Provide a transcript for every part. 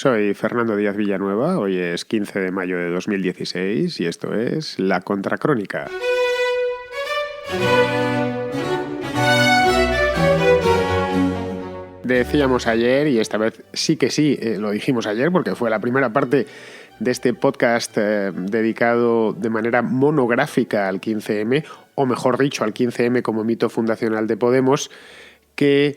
Soy Fernando Díaz Villanueva, hoy es 15 de mayo de 2016 y esto es La Contracrónica. Decíamos ayer, y esta vez sí que sí, lo dijimos ayer porque fue la primera parte de este podcast dedicado de manera monográfica al 15M, o mejor dicho, al 15M como mito fundacional de Podemos, que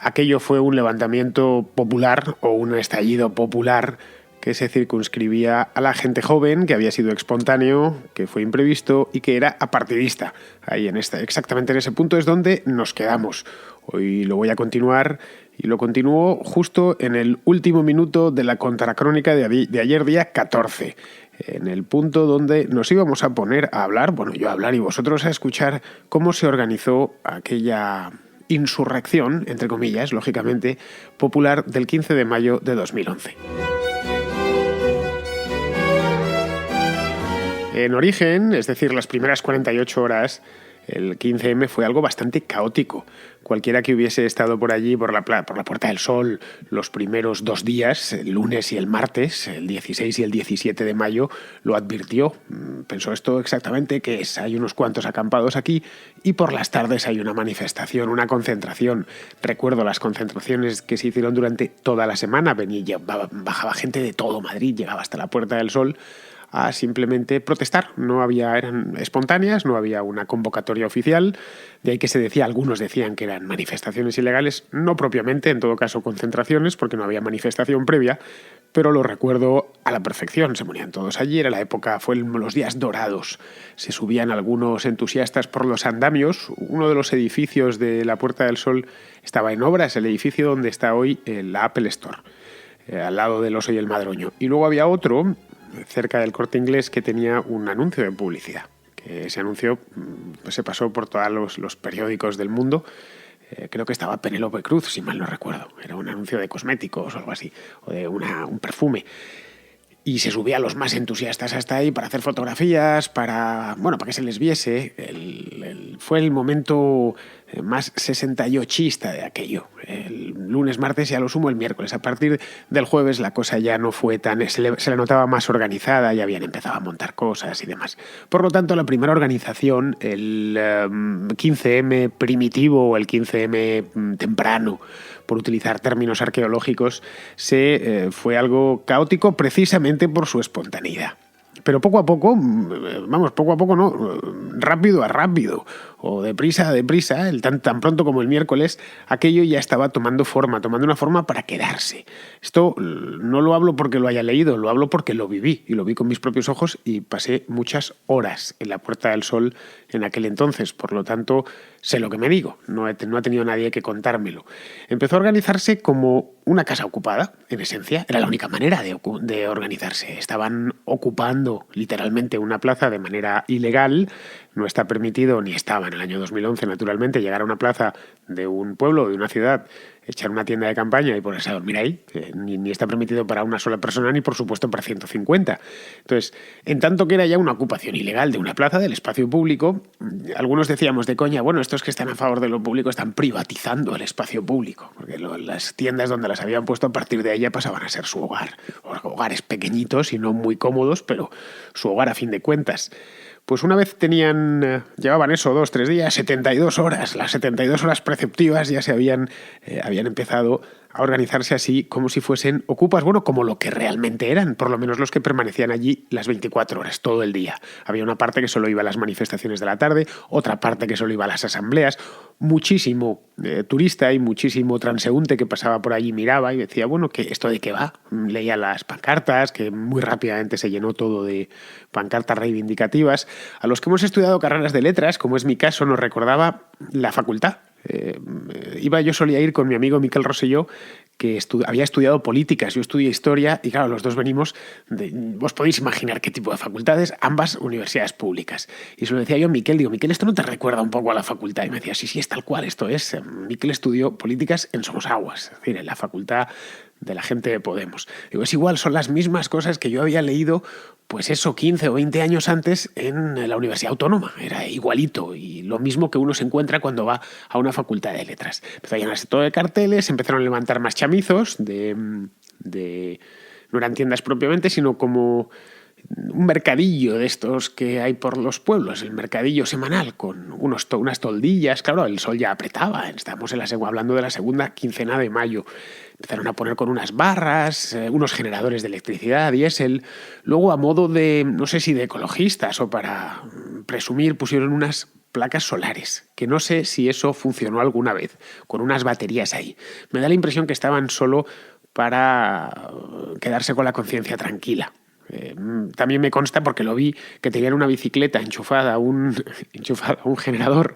aquello fue un levantamiento popular o un estallido popular que se circunscribía a la gente joven, que había sido espontáneo, que fue imprevisto y que era apartidista. Ahí exactamente en ese punto es donde nos quedamos. Hoy lo voy a continuar y lo continúo justo en el último minuto de la contracrónica de ayer día 14. En el punto donde nos íbamos a poner a hablar, bueno, yo a hablar y vosotros a escuchar cómo se organizó aquella insurrección, entre comillas, lógicamente, popular del 15 de mayo de 2011. En origen, es decir, las primeras 48 horas, el 15M fue algo bastante caótico. Cualquiera que hubiese estado por allí, por la Puerta del Sol, los primeros 2 días, el lunes y el martes, el 16 y el 17 de mayo, lo advirtió. Pensó esto exactamente, que es, hay unos cuantos acampados aquí y por las tardes hay una manifestación, una concentración. Recuerdo las concentraciones que se hicieron durante toda la semana. Bajaba gente de todo Madrid, llegaba hasta la Puerta del Sol a simplemente protestar. Eran espontáneas, no había una convocatoria oficial, de ahí que se decía, algunos decían que eran manifestaciones ilegales, no propiamente, en todo caso concentraciones, porque no había manifestación previa, pero lo recuerdo a la perfección, se ponían todos allí, era la época, los días dorados, se subían algunos entusiastas por los andamios, uno de los edificios de la Puerta del Sol estaba en obras, el edificio donde está hoy la Apple Store, al lado del Oso y el Madroño, y luego había otro cerca del Corte Inglés que tenía un anuncio de publicidad, que ese anuncio pues, se pasó por todos los periódicos del mundo. Creo que estaba Penélope Cruz, si mal no recuerdo, era un anuncio de cosméticos o algo así, o de un perfume. Y se subía a los más entusiastas hasta ahí para hacer fotografías, para que se les viese. Fue el momento más 68ista de aquello. El lunes, martes y a lo sumo el miércoles. A partir del jueves la cosa ya no fue tan... Se la notaba más organizada, ya habían empezado a montar cosas y demás. Por lo tanto, la primera organización, el 15M primitivo o el 15M temprano, por utilizar términos arqueológicos, fue algo caótico precisamente por su espontaneidad. Pero poco a poco no, rápido a rápido, o deprisa a deprisa, tan pronto como el miércoles, aquello ya estaba tomando una forma para quedarse. Esto no lo hablo porque lo haya leído, lo hablo porque lo viví, y lo vi con mis propios ojos y pasé muchas horas en la Puerta del Sol en aquel entonces, por lo tanto, sé lo que me digo, no ha tenido nadie que contármelo. Empezó a organizarse como una casa ocupada, en esencia, era la única manera de organizarse. Estaban ocupando literalmente una plaza de manera ilegal, no está permitido, ni estaba en el año 2011, naturalmente, llegar a una plaza de un pueblo, de una ciudad, echar una tienda de campaña y ponerse a dormir ahí, ni está permitido para una sola persona, ni por supuesto para 150. Entonces, en tanto que era ya una ocupación ilegal de una plaza, del espacio público, algunos decíamos de coña, bueno, estos que están a favor de lo público están privatizando el espacio público, porque las tiendas donde las habían puesto a partir de ahí ya pasaban a ser su hogar, hogares pequeñitos y no muy cómodos, pero su hogar a fin de cuentas. Pues una vez llevaban eso 2-3 días, 72 horas, las 72 horas preceptivas ya habían empezado a organizarse así como si fuesen ocupas, como lo que realmente eran, por lo menos los que permanecían allí las 24 horas, todo el día. Había una parte que solo iba a las manifestaciones de la tarde, otra parte que solo iba a las asambleas, muchísimo turista y muchísimo transeúnte que pasaba por allí, miraba y decía, ¿que esto de qué va? Leía las pancartas, que muy rápidamente se llenó todo de pancartas reivindicativas. A los que hemos estudiado carreras de letras, como es mi caso, nos recordaba la facultad. Yo solía ir con mi amigo Miquel Rosselló, que había estudiado políticas, yo estudié historia y claro, los dos venimos vos podéis imaginar qué tipo de facultades, ambas universidades públicas. Y se lo decía yo a Miquel, Miquel, ¿esto no te recuerda un poco a la facultad? Y me decía, sí, es tal cual, esto es. Miquel estudió políticas en Somosaguas, es decir, en la facultad de la gente de Podemos. Digo, es igual, son las mismas cosas que yo había leído, pues eso, 15 o 20 años antes en la Universidad Autónoma. Era igualito y lo mismo que uno se encuentra cuando va a una facultad de letras. Empezó a llenarse todo de carteles, empezaron a levantar más chamizos no eran tiendas propiamente, sino como un mercadillo de estos que hay por los pueblos, el mercadillo semanal con unas toldillas. Claro, el sol ya apretaba, estamos hablando de la segunda quincena de mayo. Empezaron a poner con unas barras, unos generadores de electricidad, diésel. Luego, a modo de, no sé si de ecologistas o para presumir, pusieron unas placas solares, que no sé si eso funcionó alguna vez, con unas baterías ahí. Me da la impresión que estaban solo para quedarse con la conciencia tranquila. También me consta, porque lo vi, que tenían una bicicleta enchufada a un generador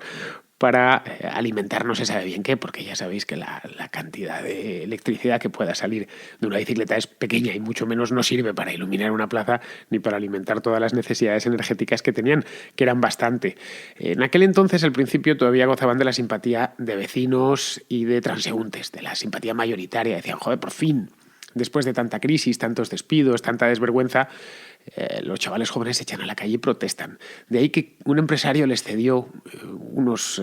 para alimentar no se sabe bien qué, porque ya sabéis que la cantidad de electricidad que pueda salir de una bicicleta es pequeña y mucho menos no sirve para iluminar una plaza ni para alimentar todas las necesidades energéticas que tenían, que eran bastante. En aquel entonces, al principio, todavía gozaban de la simpatía de vecinos y de transeúntes, de la simpatía mayoritaria. Decían, joder, por fin, después de tanta crisis, tantos despidos, tanta desvergüenza, los chavales jóvenes se echan a la calle y protestan. De ahí que un empresario les cedió unos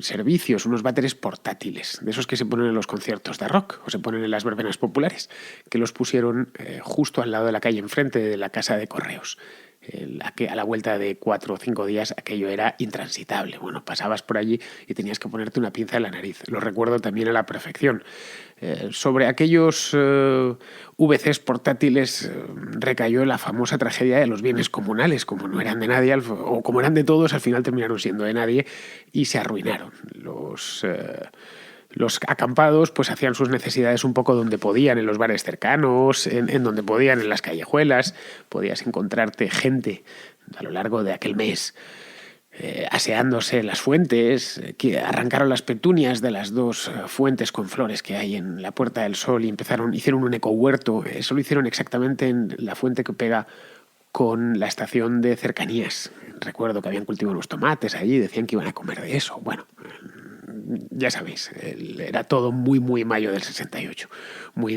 servicios, unos váteres portátiles, de esos que se ponen en los conciertos de rock o se ponen en las verbenas populares, que los pusieron justo al lado de la calle, enfrente de la casa de correos. A la vuelta de 4 o 5 días aquello era intransitable. Bueno, pasabas por allí y tenías que ponerte una pinza en la nariz. Lo recuerdo también a la perfección. Sobre aquellos VCs portátiles recayó la famosa tragedia de los bienes comunales. Como no eran de nadie, o como eran de todos, al final terminaron siendo de nadie y se arruinaron. Los acampados pues hacían sus necesidades un poco donde podían, en los bares cercanos, en donde podían, en las callejuelas. Podías encontrarte gente a lo largo de aquel mes aseándose en las fuentes, que arrancaron las petunias de las dos fuentes con flores que hay en la Puerta del Sol y hicieron un ecohuerto. Eso lo hicieron exactamente en la fuente que pega con la estación de cercanías. Recuerdo que habían cultivado unos tomates allí, decían que iban a comer de eso. Bueno, ya sabéis, era todo muy, muy mayo del 68. Muy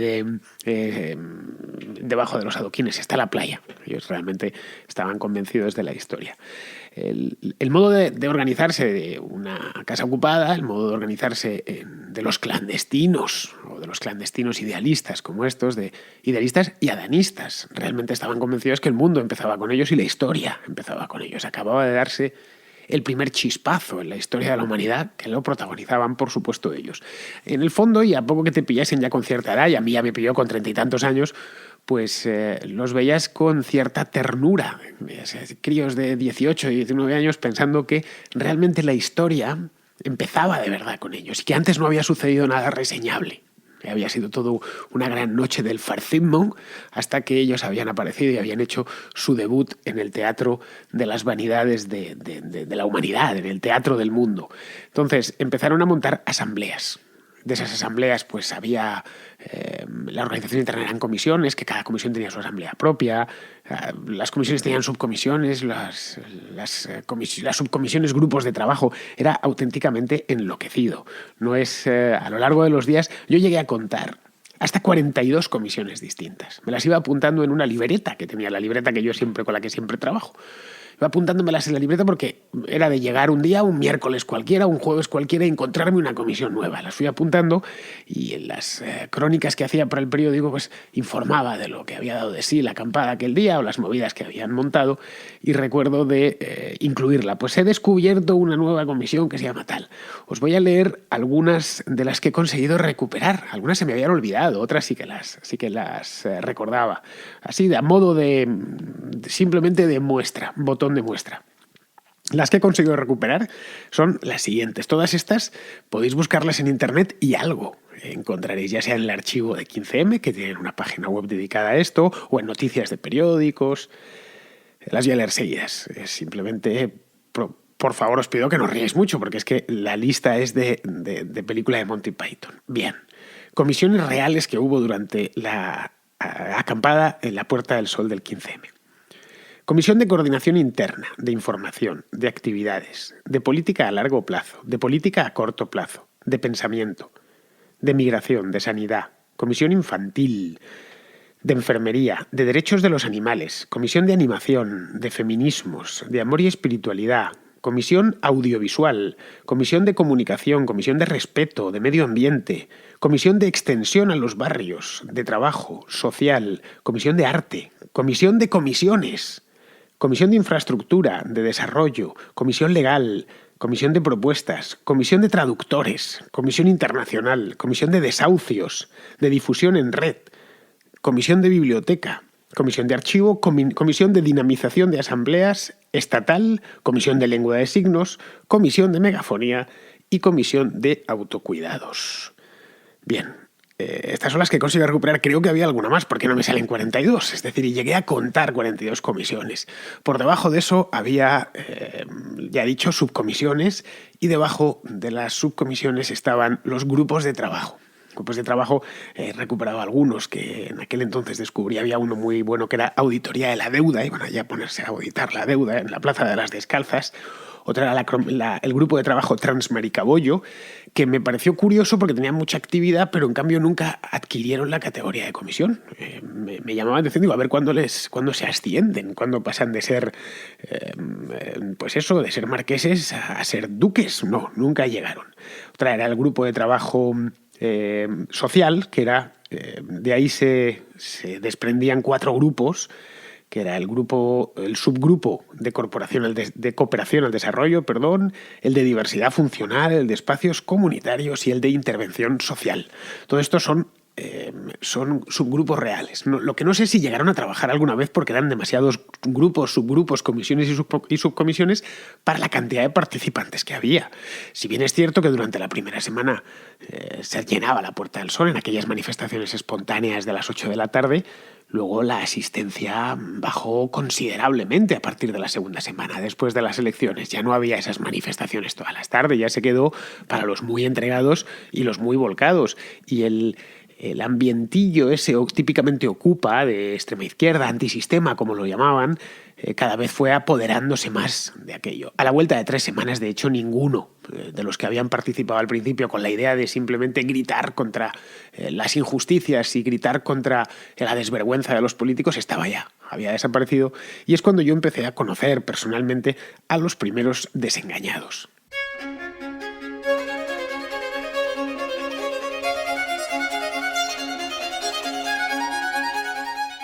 debajo de los adoquines está la playa. Ellos realmente estaban convencidos de la historia. El modo de organizarse de una casa ocupada, el modo de organizarse de los clandestinos, o de los clandestinos idealistas como estos, de idealistas y adanistas. Realmente estaban convencidos que el mundo empezaba con ellos y la historia empezaba con ellos. Acababa de darse el primer chispazo en la historia de la humanidad, que lo protagonizaban, por supuesto, ellos. En el fondo, y a poco que te pillasen ya con cierta edad, y a mí ya me pilló con 30 y tantos años, pues los veías con cierta ternura. Críos de 18 y 19 años pensando que realmente la historia empezaba de verdad con ellos y que antes no había sucedido nada reseñable. Había sido todo una gran noche del farcismo hasta que ellos habían aparecido y habían hecho su debut en el teatro de las vanidades de la humanidad, en el teatro del mundo. Entonces empezaron a montar asambleas. De esas asambleas pues había la organización interna eran comisiones, que cada comisión tenía su asamblea propia. Las comisiones tenían subcomisiones, las subcomisiones, grupos de trabajo. Era auténticamente enloquecido. No es a lo largo de los días, yo llegué a contar hasta 42 comisiones distintas. Me las iba apuntando en una libreta, que tenía la libreta con la que siempre trabajo. Iba apuntándomelas en la libreta porque era de llegar un día, un miércoles cualquiera, un jueves cualquiera, y encontrarme una comisión nueva. Las fui apuntando y en las crónicas que hacía para el periódico pues informaba de lo que había dado de sí la acampada aquel día o las movidas que habían montado, y recuerdo de incluirla. Pues he descubierto una nueva comisión que se llama tal. Os voy a leer algunas de las que he conseguido recuperar. Algunas se me habían olvidado, otras sí que las recordaba. Así, a modo simplemente de muestra, botón de muestra. Las que he conseguido recuperar son las siguientes. Todas estas podéis buscarlas en internet y algo encontraréis, ya sea en el archivo de 15M, que tienen una página web dedicada a esto, o en noticias de periódicos. Las voy a leer seguidas. Simplemente, por favor, os pido que no ríais mucho, porque es que la lista es de película de Monty Python. Bien. Comisiones reales que hubo durante la acampada en la Puerta del Sol del 15M. Comisión de Coordinación Interna, de Información, de Actividades, de Política a largo plazo, de Política a corto plazo, de Pensamiento, de Migración, de Sanidad, comisión infantil, de enfermería, de derechos de los animales, comisión de animación, de feminismos, de amor y espiritualidad, comisión audiovisual, comisión de comunicación, comisión de respeto, de medio ambiente, comisión de extensión a los barrios, de trabajo, social, comisión de arte, comisión de comisiones, comisión de infraestructura, de desarrollo, comisión legal, comisión de propuestas, comisión de traductores, comisión internacional, comisión de desahucios, de difusión en red, comisión de biblioteca, comisión de archivo, comisión de dinamización de asambleas estatal, comisión de lengua de signos, comisión de megafonía y comisión de autocuidados. Bien, estas son las que consigo recuperar. Creo que había alguna más porque no me salen 42, es decir, llegué a contar 42 comisiones. Por debajo de eso había, ya he dicho, subcomisiones, y debajo de las subcomisiones estaban los grupos de trabajo. Grupos de trabajo, he recuperado algunos que en aquel entonces descubrí. Había uno muy bueno que era auditoría de la deuda, iban allá a ponerse a auditar la deuda en la Plaza de las Descalzas. Otra era el grupo de trabajo Transmaricabollo, que me pareció curioso porque tenían mucha actividad, pero en cambio nunca adquirieron la categoría de comisión. Me llamaba la atención, digo, a ver cuándo se ascienden, cuándo pasan de ser, pues eso, de ser marqueses a ser duques. No, nunca llegaron. Otra era el grupo de trabajo social, que era, de ahí se desprendían 4 grupos, que era el subgrupo de cooperación al desarrollo, el de diversidad funcional, el de espacios comunitarios y el de intervención social. Todo esto son subgrupos reales. Lo que no sé si llegaron a trabajar alguna vez porque eran demasiados grupos, subgrupos, comisiones y subcomisiones para la cantidad de participantes que había. Si bien es cierto que durante la primera semana se llenaba la Puerta del Sol en aquellas manifestaciones espontáneas de las 8 de la tarde, luego la asistencia bajó considerablemente a partir de la segunda semana, después de las elecciones. Ya no había esas manifestaciones todas las tardes, ya se quedó para los muy entregados y los muy volcados. Y el ambientillo ese típicamente ocupa de extrema izquierda, antisistema, como lo llamaban, cada vez fue apoderándose más de aquello. A la vuelta de 3 semanas, de hecho, ninguno de los que habían participado al principio con la idea de simplemente gritar contra las injusticias y gritar contra la desvergüenza de los políticos estaba ya, había desaparecido, y es cuando yo empecé a conocer personalmente a los primeros desengañados.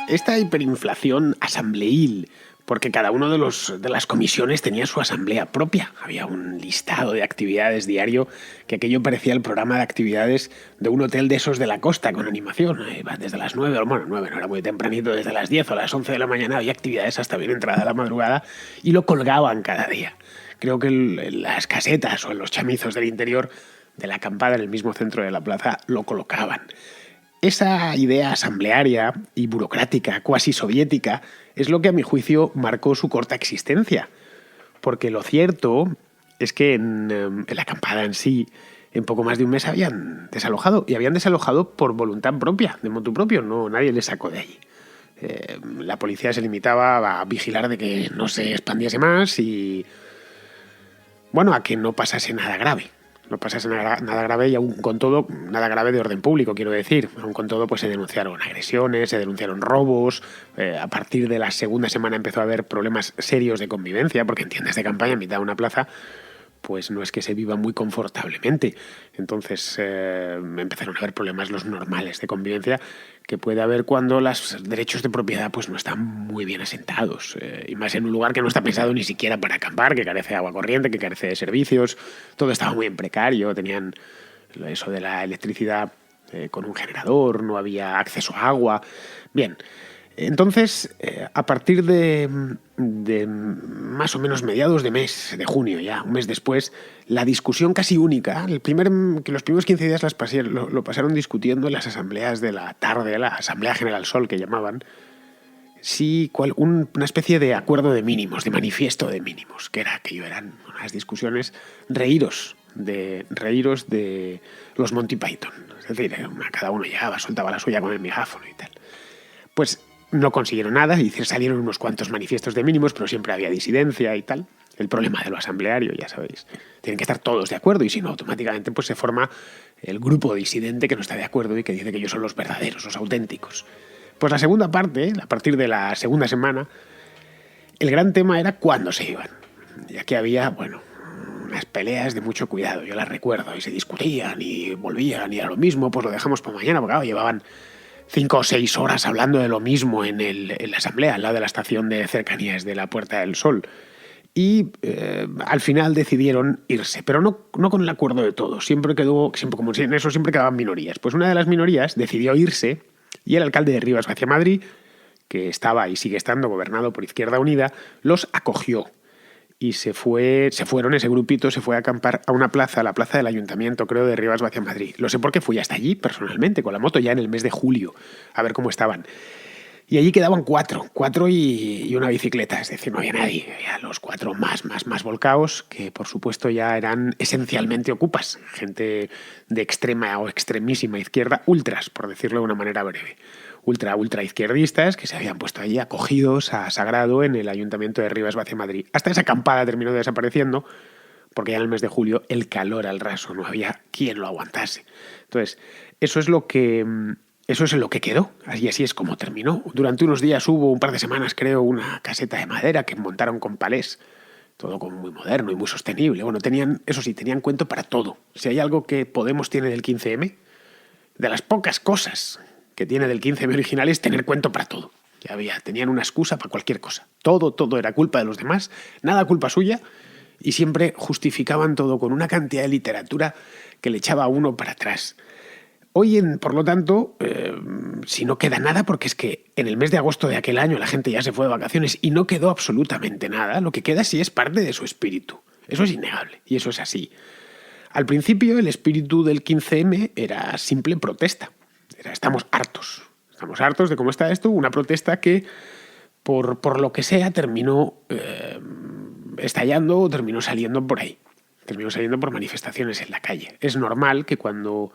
Esta hiperinflación asambleíl, porque cada uno de las comisiones tenía su asamblea propia. Había un listado de actividades diario que aquello parecía el programa de actividades de un hotel de esos de la costa con animación. Desde las 9, bueno, 9 no era muy tempranito, desde las 10 o las 11 de la mañana había actividades hasta bien entrada la madrugada y lo colgaban cada día. Creo que en las casetas o en los chamizos del interior de la acampada en el mismo centro de la plaza lo colocaban. Esa idea asamblearia y burocrática, cuasi soviética, es lo que a mi juicio marcó su corta existencia. Porque lo cierto es que en la acampada en sí, en poco más de un mes habían desalojado. Y habían desalojado por voluntad propia, de motu propio, no, nadie les sacó de allí. La policía se limitaba a vigilar de que no se expandiese más y, bueno, a que no pasase nada grave. No pasase nada grave y aún con todo, nada grave de orden público, quiero decir. Aún con todo, pues se denunciaron agresiones, se denunciaron robos. A partir de la segunda semana empezó a haber problemas serios de convivencia, porque en tiendas de campaña, en mitad de una plaza, pues no es que se viva muy confortablemente. Entonces empezaron a haber problemas los normales de convivencia que puede haber cuando los derechos de propiedad pues no están muy bien asentados. Y más en un lugar que no está pensado ni siquiera para acampar, que carece de agua corriente, que carece de servicios. Todo estaba muy en precario. Tenían eso de la electricidad con un generador, no había acceso a agua. Bien. Entonces, a partir de más o menos mediados de mes, de junio ya, un mes después, la discusión casi única, que los primeros 15 días lo pasaron discutiendo en las asambleas de la tarde, la Asamblea General Sol que llamaban, una especie de acuerdo de mínimos, de manifiesto de mínimos, que era aquello, eran unas discusiones, reíros de los Monty Python. Es decir, cada uno llegaba, soltaba la suya con el megáfono y tal. Pues no consiguieron nada, es decir, salieron unos cuantos manifiestos de mínimos, pero siempre había disidencia y tal. El problema de lo asambleario, ya sabéis. Tienen que estar todos de acuerdo y si no, automáticamente pues se forma el grupo disidente que no está de acuerdo y que dice que ellos son los verdaderos, los auténticos. Pues la segunda parte, a partir de la segunda semana, el gran tema era cuándo se iban. Ya que había, bueno, unas peleas de mucho cuidado, yo las recuerdo, y se discutían y volvían y era lo mismo, pues lo dejamos para mañana, porque claro, llevaban 5 o 6 horas hablando de lo mismo en la asamblea, al lado de la estación de cercanías de la Puerta del Sol. Y al final decidieron irse, pero no con el acuerdo de todos. Siempre como en eso siempre quedaban minorías. Pues una de las minorías decidió irse y el alcalde de Rivas Vaciamadrid, que estaba y sigue estando gobernado por Izquierda Unida, los acogió. Y fueron ese grupito, se fue a acampar a una plaza, la plaza del ayuntamiento, creo, de Rivas Vaciamadrid. Lo sé porque fui hasta allí personalmente, con la moto, ya en el mes de julio, a ver cómo estaban. Y allí quedaban 4 y una bicicleta, es decir, no había nadie. Había los 4 más volcaos, que por supuesto ya eran esencialmente ocupas, gente de extrema o extremísima izquierda, ultras, por decirlo de una manera breve. Ultra izquierdistas que se habían puesto allí acogidos a sagrado en el ayuntamiento de Rivas Vaciamadrid. Hasta esa acampada terminó desapareciendo, porque ya en el mes de julio el calor al raso, no había quien lo aguantase. Entonces, eso es en lo que quedó, y así es como terminó. Durante unos días hubo, un par de semanas creo, una caseta de madera que montaron con palés, todo como muy moderno y muy sostenible. Bueno, tenían cuento para todo. Si hay algo que Podemos tiene del 15M, de las pocas cosas que tiene del 15M original es tener cuento para todo. Tenían una excusa para cualquier cosa. Todo era culpa de los demás, nada culpa suya, y siempre justificaban todo con una cantidad de literatura que le echaba a uno para atrás. Hoy, por lo tanto, si no queda nada, porque es que en el mes de agosto de aquel año la gente ya se fue de vacaciones y no quedó absolutamente nada, lo que queda sí es parte de su espíritu. Eso es innegable y eso es así. Al principio el espíritu del 15M era simple protesta. Estamos hartos de cómo está esto, una protesta que por lo que sea terminó estallando o terminó saliendo por ahí. Terminó saliendo por manifestaciones en la calle. Es normal que cuando,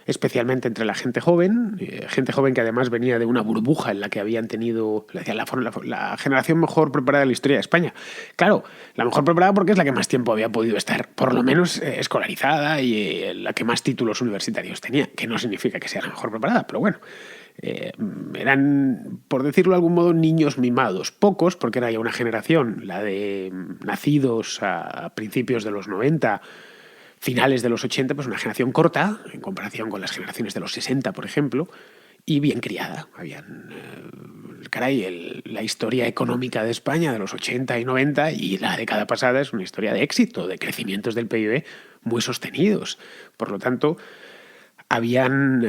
especialmente entre la gente joven que además venía de una burbuja en la que habían tenido la generación mejor preparada de la historia de España. Claro, la mejor preparada porque es la que más tiempo había podido estar, por lo menos escolarizada y la que más títulos universitarios tenía, que no significa que sea la mejor preparada, pero bueno. Eran, por decirlo de algún modo, niños mimados. Pocos, porque era ya una generación, la de nacidos a principios de los 90, finales de los 80, pues una generación corta, en comparación con las generaciones de los 60, por ejemplo, y bien criada. La historia económica de España de los 80 y 90 y la década pasada es una historia de éxito, de crecimientos del PIB muy sostenidos. Por lo tanto, habían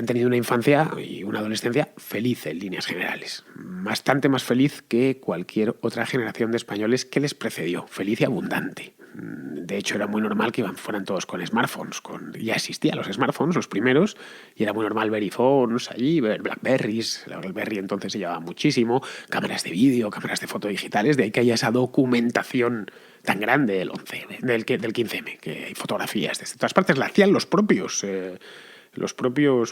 tenido una infancia y una adolescencia feliz en líneas generales. Bastante más feliz que cualquier otra generación de españoles que les precedió. Feliz y abundante. De hecho, era muy normal que fueran todos con smartphones. Ya existían los smartphones, los primeros, y era muy normal ver iPhones allí, ver Blackberries. La Blackberry entonces se llevaba muchísimo. Cámaras de vídeo, cámaras de foto digitales. De ahí que haya esa documentación tan grande del 11M, del 15M, que hay fotografías desde todas partes. La hacían los propios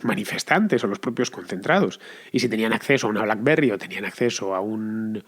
manifestantes o los propios concentrados. Y si tenían acceso a una Blackberry o tenían acceso a una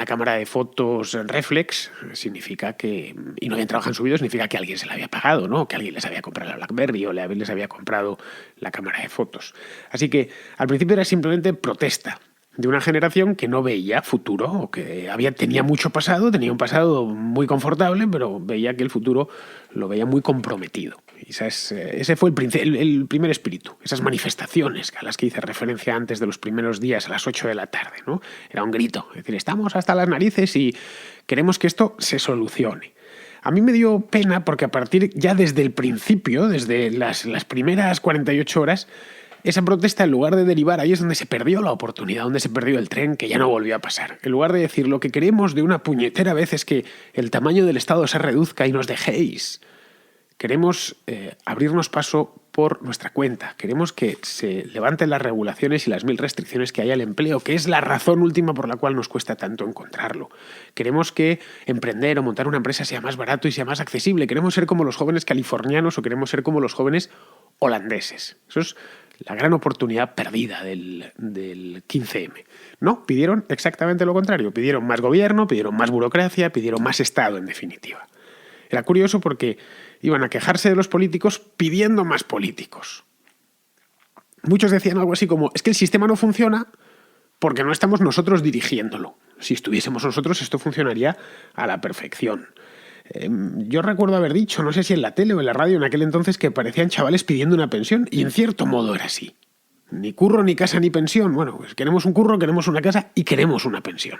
cámara de fotos reflex, significa que, y no habían trabajado en su vida, significa que alguien se la había pagado, ¿no? Que alguien les había comprado la Blackberry o les había comprado la cámara de fotos. Así que al principio era simplemente protesta de una generación que no veía futuro, o que tenía mucho pasado, tenía un pasado muy confortable, pero veía que el futuro lo veía muy comprometido. Y ese fue el primer espíritu, esas manifestaciones a las que hice referencia antes de los primeros días a las 8 de la tarde, ¿no? Era un grito, es decir, estamos hasta las narices y queremos que esto se solucione. A mí me dio pena porque desde el principio, desde las primeras 48 horas, esa protesta, en lugar de derivar, ahí es donde se perdió la oportunidad, donde se perdió el tren, que ya no volvió a pasar. En lugar de decir, lo que queremos de una puñetera vez es que el tamaño del Estado se reduzca y nos dejéis. Queremos abrirnos paso por nuestra cuenta. Queremos que se levanten las regulaciones y las 1000 restricciones que hay al empleo, que es la razón última por la cual nos cuesta tanto encontrarlo. Queremos que emprender o montar una empresa sea más barato y sea más accesible. Queremos ser como los jóvenes californianos o queremos ser como los jóvenes holandeses. Eso es la gran oportunidad perdida del 15M. No, pidieron exactamente lo contrario. Pidieron más gobierno, pidieron más burocracia, pidieron más Estado, en definitiva. Era curioso porque iban a quejarse de los políticos pidiendo más políticos. Muchos decían algo así como, es que el sistema no funciona porque no estamos nosotros dirigiéndolo. Si estuviésemos nosotros, esto funcionaría a la perfección. Yo recuerdo haber dicho, no sé si en la tele o en la radio en aquel entonces, que parecían chavales pidiendo una pensión, y en cierto modo era así. Ni curro, ni casa, ni pensión. Bueno, pues queremos un curro, queremos una casa y queremos una pensión.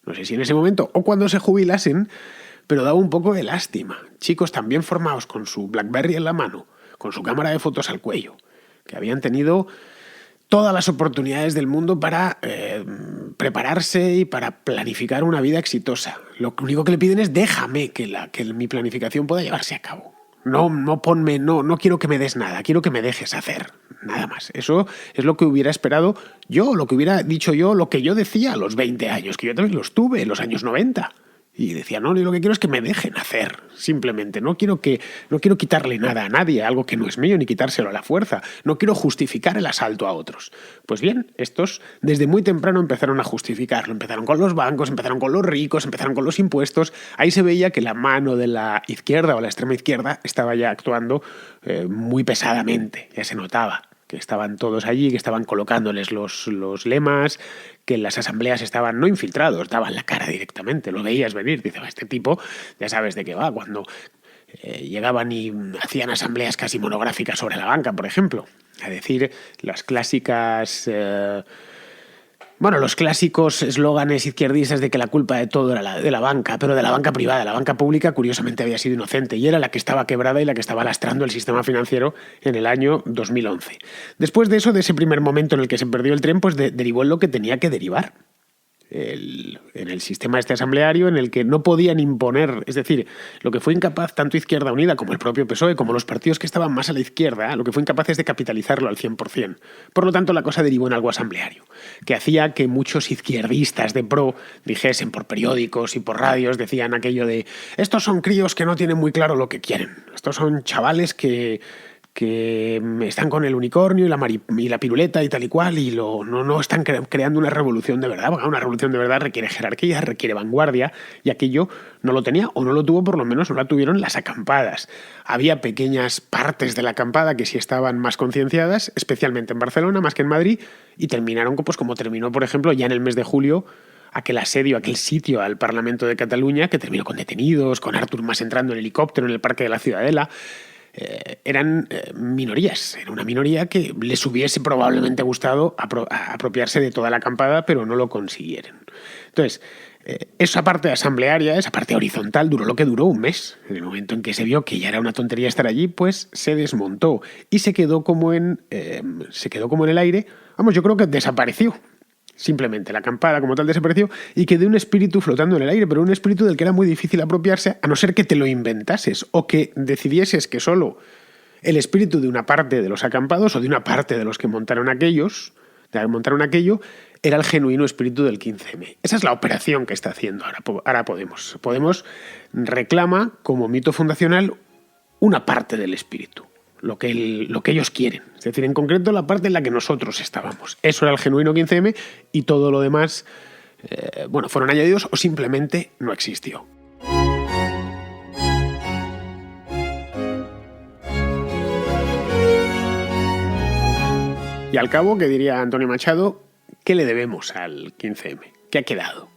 No sé si en ese momento o cuando se jubilasen, pero daba un poco de lástima. Chicos tan bien formados con su BlackBerry en la mano, con su cámara de fotos al cuello, que habían tenido todas las oportunidades del mundo para prepararse y para planificar una vida exitosa. Lo único que le piden es déjame que mi planificación pueda llevarse a cabo. No quiero que me des nada, quiero que me dejes hacer. Nada más. Eso es lo que hubiera esperado yo, lo que hubiera dicho yo, lo que yo decía a los 20 años, que yo también los tuve en los años 90. Y decía, no, yo lo que quiero es que me dejen hacer, simplemente. No quiero quitarle nada a nadie, algo que no es mío, ni quitárselo a la fuerza. No quiero justificar el asalto a otros. Pues bien, estos desde muy temprano empezaron a justificarlo. Empezaron con los bancos, empezaron con los ricos, empezaron con los impuestos. Ahí se veía que la mano de la izquierda o la extrema izquierda estaba ya actuando muy pesadamente, ya se notaba. Que estaban todos allí, que estaban colocándoles los lemas, que en las asambleas estaban no infiltrados, daban la cara directamente, lo veías venir, dice, este tipo ya sabes de qué va, cuando llegaban y hacían asambleas casi monográficas sobre la banca, por ejemplo, a decir las clásicas... los clásicos eslóganes izquierdistas de que la culpa de todo era de la banca, pero de la banca privada. La banca pública, curiosamente, había sido inocente y era la que estaba quebrada y la que estaba lastrando el sistema financiero en el año 2011. Después de eso, de ese primer momento en el que se perdió el tren, pues derivó en lo que tenía que derivar. En el sistema asambleario en el que no podían imponer, es decir, lo que fue incapaz tanto Izquierda Unida como el propio PSOE, como los partidos que estaban más a la izquierda, lo que fue incapaz es de capitalizarlo al 100%. Por lo tanto, la cosa derivó en algo asambleario, que hacía que muchos izquierdistas de pro dijesen por periódicos y por radios, decían aquello de estos son críos que no tienen muy claro lo que quieren, estos son chavales que están con el unicornio y la piruleta y tal y cual y no están creando una revolución de verdad, porque una revolución de verdad requiere jerarquía, requiere vanguardia y aquello no lo tenía o no lo tuvo, por lo menos no la tuvieron las acampadas. Había pequeñas partes de la acampada que sí estaban más concienciadas, especialmente en Barcelona más que en Madrid, y terminaron pues como terminó, por ejemplo, ya en el mes de julio aquel asedio, aquel sitio al Parlamento de Cataluña que terminó con detenidos, con Artur Mas entrando en helicóptero en el Parque de la Ciudadela. Eran minorías, era una minoría que les hubiese probablemente gustado apropiarse de toda la acampada, pero no lo consiguieron. Entonces, esa parte asamblearia, esa parte horizontal, duró lo que duró un mes. En el momento en que se vio que ya era una tontería estar allí, pues se desmontó y se quedó como en el aire. Vamos, yo creo que desapareció. Simplemente la acampada como tal desapareció y quedó un espíritu flotando en el aire, pero un espíritu del que era muy difícil apropiarse, a no ser que te lo inventases o que decidieses que solo el espíritu de una parte de los acampados o de una parte de los que montaron aquello, era el genuino espíritu del 15M. Esa es la operación que está haciendo ahora Podemos. Podemos reclama como mito fundacional una parte del espíritu. Lo que ellos quieren. Es decir, en concreto la parte en la que nosotros estábamos. Eso era el genuino 15M y todo lo demás, fueron añadidos o simplemente no existió. Y al cabo, que diría Antonio Machado, ¿qué le debemos al 15M? ¿Qué ha quedado?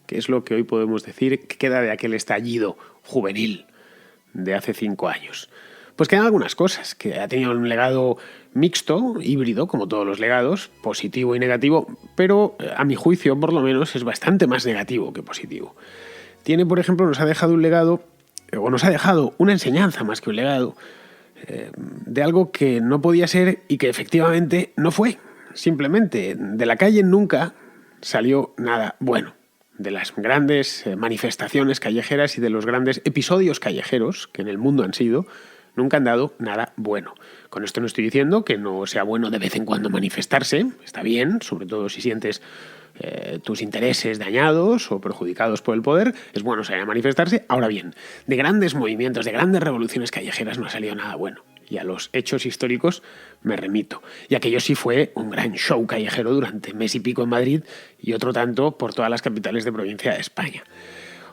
¿Qué es lo que hoy podemos decir que queda de aquel estallido juvenil de hace 5 años? Pues quedan algunas cosas, que ha tenido un legado mixto, híbrido, como todos los legados, positivo y negativo, pero a mi juicio, por lo menos, es bastante más negativo que positivo. Por ejemplo, nos ha dejado un legado, o nos ha dejado una enseñanza más que un legado, de algo que no podía ser y que efectivamente no fue. Simplemente, de la calle nunca salió nada bueno. De las grandes manifestaciones callejeras y de los grandes episodios callejeros que en el mundo han sido, nunca han dado nada bueno. Con esto no estoy diciendo que no sea bueno de vez en cuando manifestarse, está bien, sobre todo si sientes tus intereses dañados o perjudicados por el poder, es bueno salir a manifestarse. Ahora bien, de grandes movimientos, de grandes revoluciones callejeras no ha salido nada bueno. y a los hechos históricos me remito. Y aquello sí fue un gran show callejero durante mes y pico en Madrid y otro tanto por todas las capitales de provincia de España.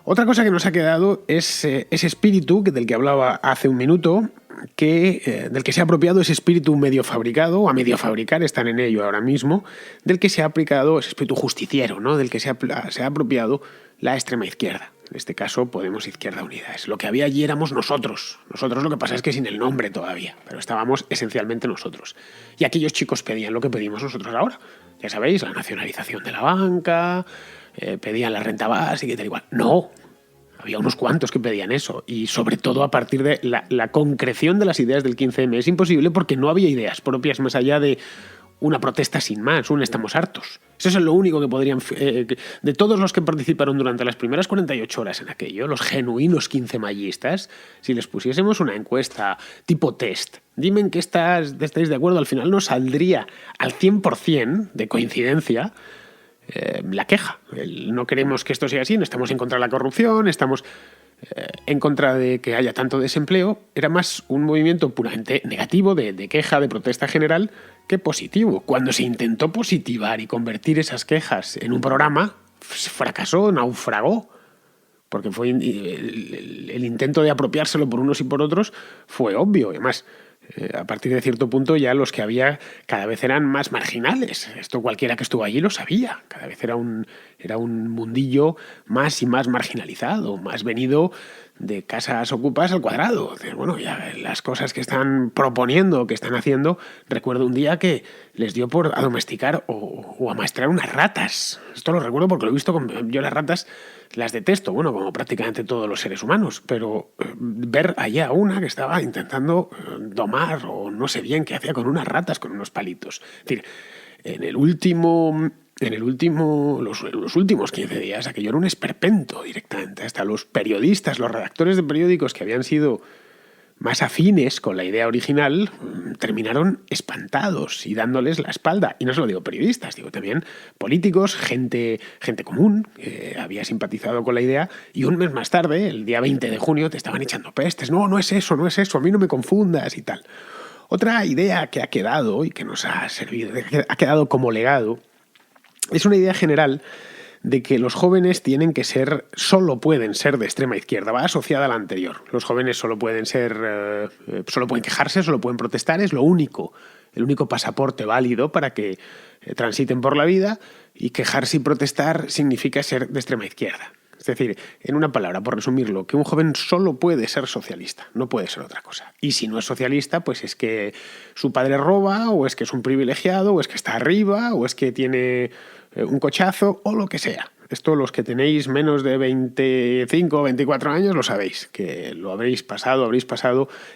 Otra cosa que nos ha quedado es ese espíritu del que hablaba hace un minuto, del que se ha apropiado ese espíritu medio fabricado, o a medio fabricar, están en ello ahora mismo, del que se ha aplicado ese espíritu justiciero, ¿no? Del que se ha apropiado la extrema izquierda. En este caso, Podemos Izquierda Unida. Lo que había allí éramos nosotros. Nosotros, lo que pasa es que sin el nombre todavía, pero estábamos esencialmente nosotros. Y aquellos chicos pedían lo que pedimos nosotros ahora. Ya sabéis, la nacionalización de la banca, pedían la renta básica y tal igual. No, había unos cuantos que pedían eso. Y sobre todo a partir de la concreción de las ideas del 15M. Es imposible porque no había ideas propias más allá de una protesta sin más, un estamos hartos. Eso es lo único que podrían... de todos los que participaron durante las primeras 48 horas en aquello, los genuinos 15mayistas, si les pusiésemos una encuesta tipo test, dime en qué estáis de acuerdo, al final nos saldría al 100% de coincidencia la queja. No queremos que esto sea así, no estamos en contra de la corrupción, estamos en contra de que haya tanto desempleo. Era más un movimiento puramente negativo, de queja, de protesta general, que positivo. Cuando se intentó positivar y convertir esas quejas en un programa, fracasó, naufragó, porque fue el intento de apropiárselo por unos y por otros fue obvio. Además, a partir de cierto punto ya los que había cada vez eran más marginales. Esto cualquiera que estuvo allí lo sabía. Cada vez era un mundillo más y más marginalizado, más venido de casas ocupas al cuadrado. Bueno, ya las cosas que están proponiendo, que están haciendo, recuerdo un día que les dio por domesticar o amaestrar unas ratas. Esto lo recuerdo porque lo he visto yo las ratas las detesto, bueno, como prácticamente todos los seres humanos, pero ver allá una que estaba intentando domar o no sé bien qué hacía con unas ratas, con unos palitos. Es decir, los últimos 15 días aquello era un esperpento directamente. Hasta los periodistas, los redactores de periódicos que habían sido más afines con la idea original, terminaron espantados y dándoles la espalda. Y no solo digo periodistas, digo también políticos, gente común que había simpatizado con la idea y un mes más tarde, el día 20 de junio, te estaban echando pestes. No es eso, a mí no me confundas y tal. Otra idea que ha quedado y que nos ha servido, ha quedado como legado, es una idea general de que los jóvenes solo pueden ser de extrema izquierda, va asociada a la anterior. Los jóvenes solo pueden quejarse, solo pueden protestar, es el único pasaporte válido para que transiten por la vida, y quejarse y protestar significa ser de extrema izquierda. Es decir, en una palabra, por resumirlo, que un joven solo puede ser socialista, no puede ser otra cosa. Y si no es socialista, pues es que su padre roba, o es que es un privilegiado, o es que está arriba, o es que tiene un cochazo, o lo que sea. Esto los que tenéis menos de 25 o 24 años lo sabéis, que lo habréis pasado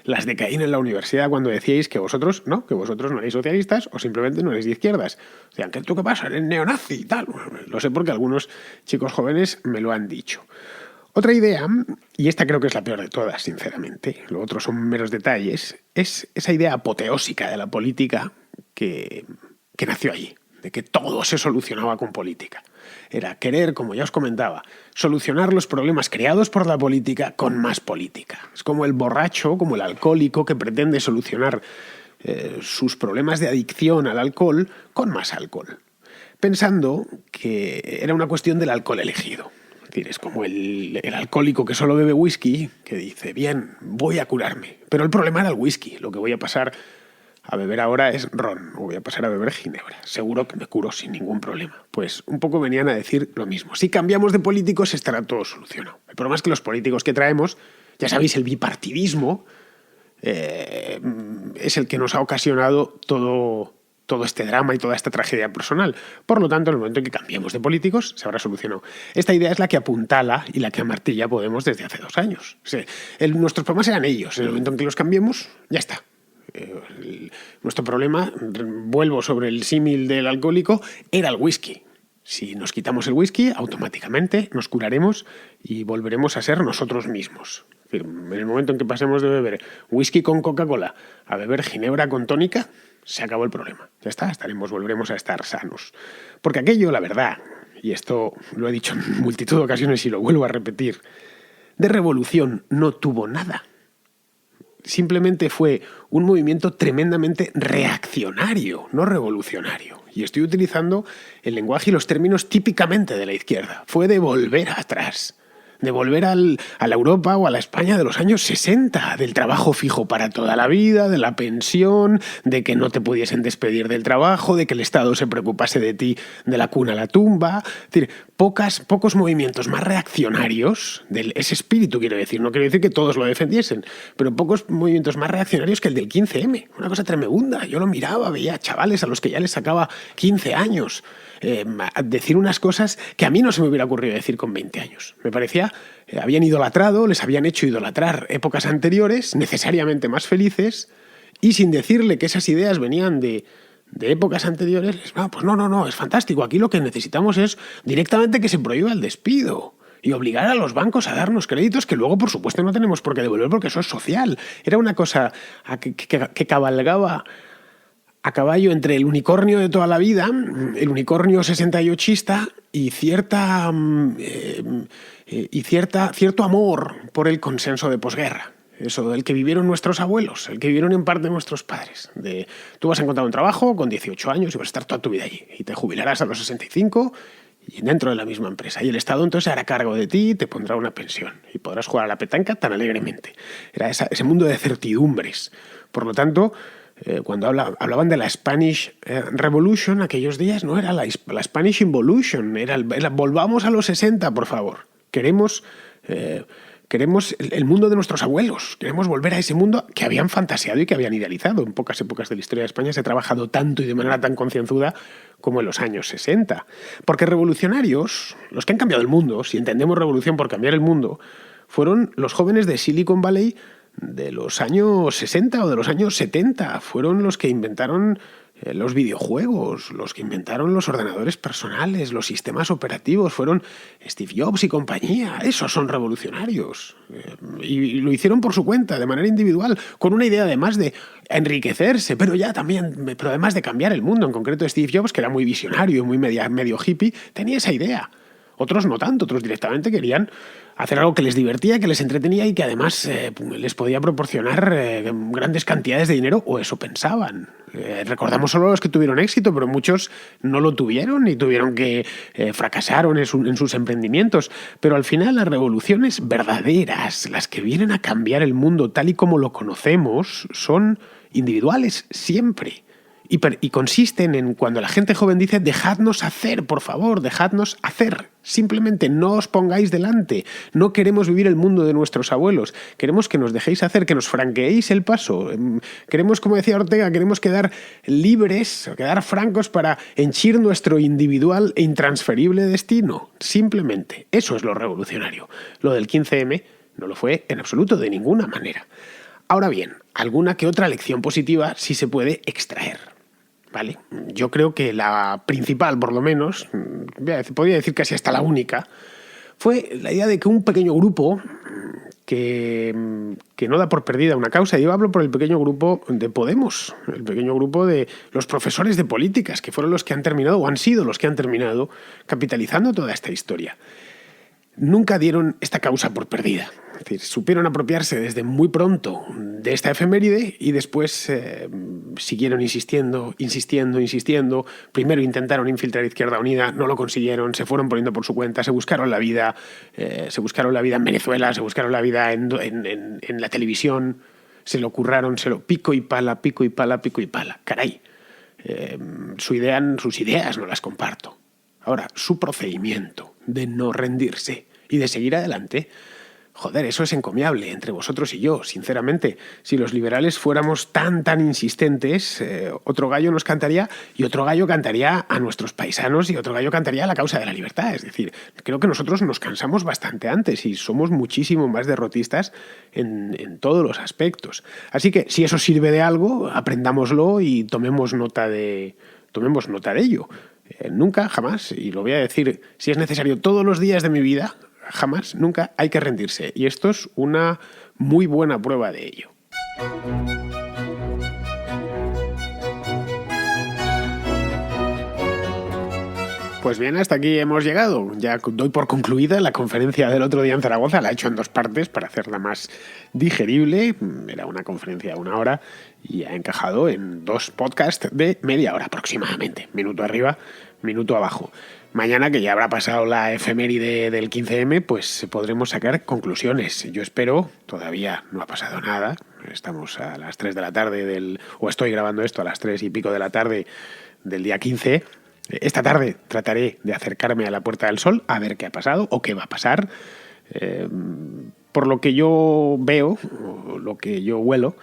las de caín en la universidad cuando decíais que vosotros no erais socialistas o simplemente no erais de izquierdas. O sea, ¿tú qué pasa? ¿Eres neonazi y tal? Lo sé porque algunos chicos jóvenes me lo han dicho. Otra idea, y esta creo que es la peor de todas, sinceramente, lo otro son meros detalles, es esa idea apoteósica de la política que nació allí, de que todo se solucionaba con política. Era querer, como ya os comentaba, solucionar los problemas creados por la política con más política. Es como el borracho, como el alcohólico que pretende solucionar sus problemas de adicción al alcohol con más alcohol, pensando que era una cuestión del alcohol elegido. Es decir, es como el alcohólico que solo bebe whisky, que dice, bien, voy a curarme. Pero el problema era el whisky. Lo que voy a pasar a beber ahora es ron, o voy a pasar a beber ginebra. Seguro que me curo sin ningún problema. Pues un poco venían a decir lo mismo. Si cambiamos de políticos estará todo solucionado. El problema es que los políticos que traemos, ya sabéis, el bipartidismo es el que nos ha ocasionado todo este drama y toda esta tragedia personal. Por lo tanto, en el momento en que cambiemos de políticos, se habrá solucionado. Esta idea es la que apuntala y la que amartilla Podemos desde hace 2 años. O sea, nuestros problemas eran ellos. En el momento en que los cambiemos, ya está. Nuestro problema, vuelvo sobre el símil del alcohólico, era el whisky. Si nos quitamos el whisky, automáticamente nos curaremos y volveremos a ser nosotros mismos. Es decir, en el momento en que pasemos de beber whisky con Coca-Cola a beber ginebra con tónica, se acabó el problema. Ya está, volveremos a estar sanos. Porque aquello, la verdad, y esto lo he dicho en multitud de ocasiones y lo vuelvo a repetir, de revolución no tuvo nada. simplemente fue un movimiento tremendamente reaccionario, no revolucionario. Y estoy utilizando el lenguaje y los términos típicamente de la izquierda. Fue de volver atrás, de volver a la Europa o a la España de los años 60, del trabajo fijo para toda la vida, de la pensión, de que no te pudiesen despedir del trabajo, de que el Estado se preocupase de ti de la cuna a la tumba. Es decir, pocos movimientos más reaccionarios, ese espíritu quiero decir, no quiero decir que todos lo defendiesen, pero pocos movimientos más reaccionarios que el del 15M. Una cosa tremenda. Yo lo miraba, veía chavales a los que ya les sacaba 15 años. Decir unas cosas que a mí no se me hubiera ocurrido decir con 20 años. Me parecía, habían idolatrado, les habían hecho idolatrar épocas anteriores, necesariamente más felices, y sin decirle que esas ideas venían de épocas anteriores, pues no, es fantástico. Aquí lo que necesitamos es directamente que se prohíba el despido y obligar a los bancos a darnos créditos que luego, por supuesto, no tenemos por qué devolver porque eso es social. Era una cosa que cabalgaba a caballo entre el unicornio de toda la vida, el unicornio 68ista y cierto amor por el consenso de posguerra. Eso, el que vivieron nuestros abuelos, el que vivieron en parte nuestros padres. Tú vas a encontrar un trabajo con 18 años y vas a estar toda tu vida allí. Y te jubilarás a los 65 y dentro de la misma empresa. Y el Estado entonces se hará cargo de ti y te pondrá una pensión. Y podrás jugar a la petanca tan alegremente. Era ese mundo de certidumbres. Por lo tanto, cuando hablaban de la Spanish Revolution, aquellos días no era la Spanish Involution, era volvamos a los 60, por favor. Queremos el mundo de nuestros abuelos, queremos volver a ese mundo que habían fantaseado y que habían idealizado. En pocas épocas de la historia de España se ha trabajado tanto y de manera tan concienzuda como en los años 60. Porque revolucionarios, los que han cambiado el mundo, si entendemos revolución por cambiar el mundo, fueron los jóvenes de Silicon Valley de los años 60 o de los años 70. Fueron los que inventaron los videojuegos, los que inventaron los ordenadores personales, los sistemas operativos. Fueron Steve Jobs y compañía. Esos son revolucionarios. Y lo hicieron por su cuenta, de manera individual, con una idea además de enriquecerse, pero además de cambiar el mundo. En concreto Steve Jobs, que era muy visionario y muy medio hippie, tenía esa idea. Otros no tanto, otros directamente querían hacer algo que les divertía, que les entretenía y que además les podía proporcionar grandes cantidades de dinero, o eso pensaban. Recordamos solo los que tuvieron éxito, pero muchos no lo tuvieron y tuvieron que fracasaron en sus emprendimientos. Pero al final las revoluciones verdaderas, las que vienen a cambiar el mundo tal y como lo conocemos, son individuales siempre. Y consisten en cuando la gente joven dice dejadnos hacer, por favor, dejadnos hacer. Simplemente no os pongáis delante. No queremos vivir el mundo de nuestros abuelos. Queremos que nos dejéis hacer, que nos franqueéis el paso. Queremos, como decía Ortega, queremos quedar libres, quedar francos para henchir nuestro individual e intransferible destino. Simplemente. Eso es lo revolucionario. Lo del 15M no lo fue en absoluto, de ninguna manera. Ahora bien, alguna que otra lección positiva sí se puede extraer. ¿Vale? Yo creo que la principal, por lo menos, podría decir casi hasta la única, fue la idea de que un pequeño grupo que no da por perdida una causa, y yo hablo por el pequeño grupo de Podemos, el pequeño grupo de los profesores de políticas, que fueron los que han terminado, o han sido los que han terminado, capitalizando toda esta historia. Nunca dieron esta causa por perdida. Es decir, supieron apropiarse desde muy pronto de esta efeméride y después siguieron insistiendo. Primero intentaron infiltrar Izquierda Unida, no lo consiguieron, se fueron poniendo por su cuenta, se buscaron la vida en Venezuela, se buscaron la vida en la televisión, se lo curraron, pico y pala. Caray, sus ideas no las comparto. Ahora, su procedimiento de no rendirse y de seguir adelante, joder, eso es encomiable entre vosotros y yo, sinceramente. Si los liberales fuéramos tan insistentes, otro gallo nos cantaría y otro gallo cantaría a nuestros paisanos y otro gallo cantaría a la causa de la libertad. Es decir, creo que nosotros nos cansamos bastante antes y somos muchísimo más derrotistas en todos los aspectos. Así que si eso sirve de algo, aprendámoslo y tomemos nota de ello. Nunca, jamás, y lo voy a decir, si es necesario todos los días de mi vida, jamás, nunca hay que rendirse. Y esto es una muy buena prueba de ello. Pues bien, hasta aquí hemos llegado. Ya doy por concluida la conferencia del otro día en Zaragoza. La he hecho en 2 partes para hacerla más digerible. Era una conferencia de 1 hora y ha encajado en 2 podcasts de media hora aproximadamente. Minuto arriba, minuto abajo. Mañana, que ya habrá pasado la efeméride del 15M, pues podremos sacar conclusiones. Yo espero, todavía no ha pasado nada. Estamos a las 3 de la tarde o estoy grabando esto a las 3 y pico de la tarde del día 15. Esta tarde trataré de acercarme a la Puerta del Sol a ver qué ha pasado o qué va a pasar. Por lo que yo veo, o lo que yo huelo,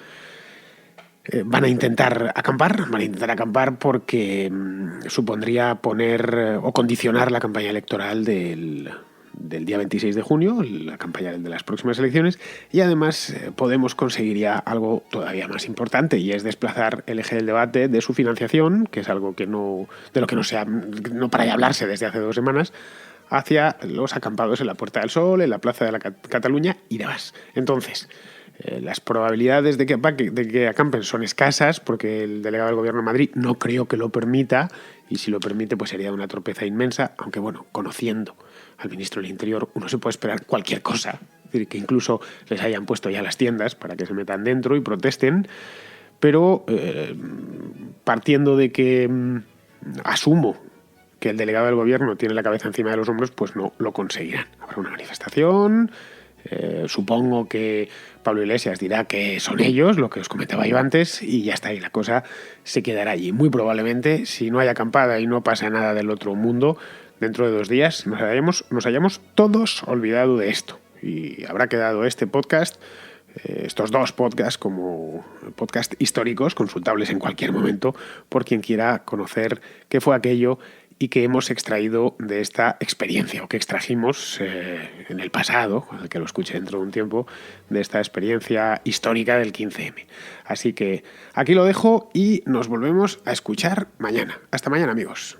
van a intentar acampar porque supondría poner o condicionar la campaña electoral del día 26 de junio, la campaña de las próximas elecciones, y además Podemos conseguiría algo todavía más importante, y es desplazar el eje del debate de su financiación, que es algo de lo que no para de hablarse desde hace 2 semanas, hacia los acampados en la Puerta del Sol, en la Plaza de la Cataluña y demás. Entonces, las probabilidades de que acampen son escasas, porque el delegado del Gobierno de Madrid no creo que lo permita, y si lo permite pues sería una tropeza inmensa, aunque bueno, conociendo al ministro del Interior uno se puede esperar cualquier cosa, es decir, que incluso les hayan puesto ya las tiendas para que se metan dentro y protesten, pero partiendo de que asumo que el delegado del Gobierno tiene la cabeza encima de los hombros, pues no lo conseguirán. Habrá una manifestación. Supongo que Pablo Iglesias dirá que son ellos, lo que os comentaba yo antes, y ya está ahí, la cosa se quedará allí. Muy probablemente, si no hay acampada y no pasa nada del otro mundo, dentro de 2 días nos hayamos todos olvidado de esto. Y habrá quedado este podcast, estos 2 podcasts, como podcast históricos, consultables en cualquier momento por quien quiera conocer qué fue aquello y que hemos extraído de esta experiencia, o que extrajimos en el pasado, al que lo escuche dentro de un tiempo, de esta experiencia histórica del 15M. Así que aquí lo dejo y nos volvemos a escuchar mañana. Hasta mañana, amigos.